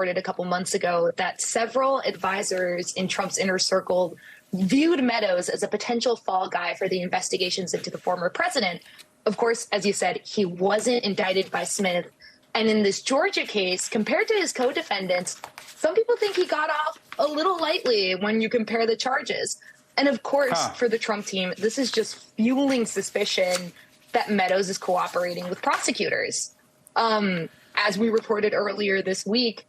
reported a couple months ago that several advisors in Trump's inner circle viewed Meadows as a potential fall guy for the investigations into the former president. Of course, as you said, he wasn't indicted by Smith. And in this Georgia case, compared to his co-defendants, some people think he got off a little lightly when you compare the charges. And of course, for the Trump team, this is just fueling suspicion that Meadows is cooperating with prosecutors. As we reported earlier this week,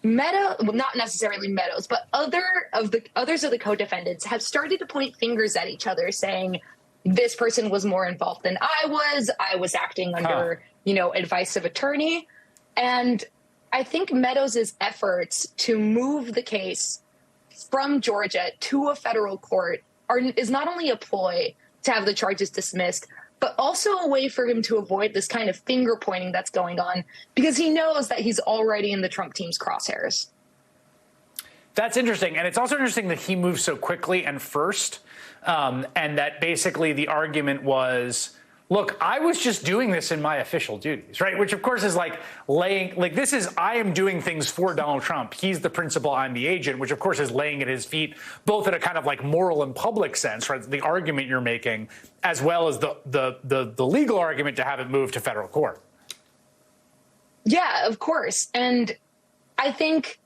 Meadows, well, not necessarily Meadows, but others of the co-defendants have started to point fingers at each other, saying this person was more involved than I was acting under, advice of attorney. And I think Meadows' efforts to move the case from Georgia to a federal court is not only a ploy to have the charges dismissed, but also a way for him to avoid this kind of finger pointing that's going on, because he knows that he's already in the Trump team's crosshairs. That's interesting. And it's also interesting that he moved so quickly and first, and that basically the argument was, look, I was just doing this in my official duties, right? Which, of course, is I am doing things for Donald Trump. He's the principal, I'm the agent, which, of course, is laying at his feet, both in a kind of moral and public sense, right? The argument you're making, as well as the legal argument to have it moved to federal court. Yeah, of course. And I think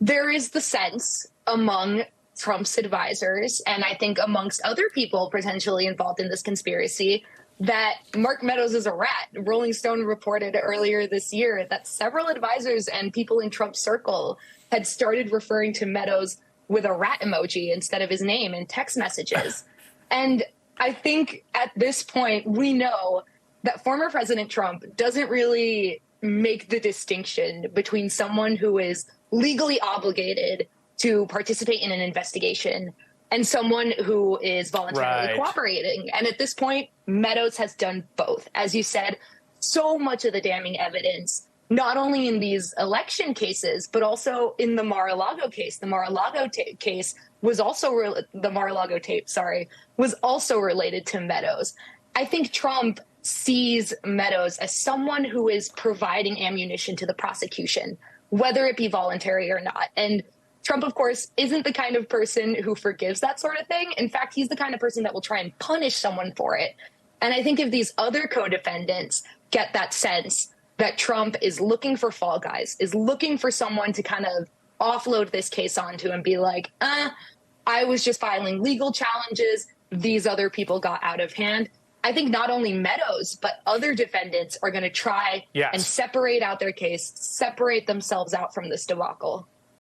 there is the sense among Trump's advisors, and I think amongst other people potentially involved in this conspiracy, that Mark Meadows is a rat. Rolling Stone reported earlier this year that several advisors and people in Trump's circle had started referring to Meadows with a rat emoji instead of his name in text messages. And I think at this point, we know that former President Trump doesn't really make the distinction between someone who is legally obligated to participate in an investigation and someone who is voluntarily cooperating. And at this point, Meadows has done both. As you said, so much of the damning evidence, not only in these election cases, but also in the Mar-a-Lago case. The Mar-a-Lago case was also the Mar-a-Lago tape, was also related to Meadows. I think Trump sees Meadows as someone who is providing ammunition to the prosecution, whether it be voluntary or not. And Trump, of course, isn't the kind of person who forgives that sort of thing. In fact, he's the kind of person that will try and punish someone for it. And I think if these other co-defendants get that sense that Trump is looking for fall guys, is looking for someone to kind of offload this case onto and be like, I was just filing legal challenges, these other people got out of hand, I think not only Meadows, but other defendants are going to try and separate out their case, separate themselves out from this debacle.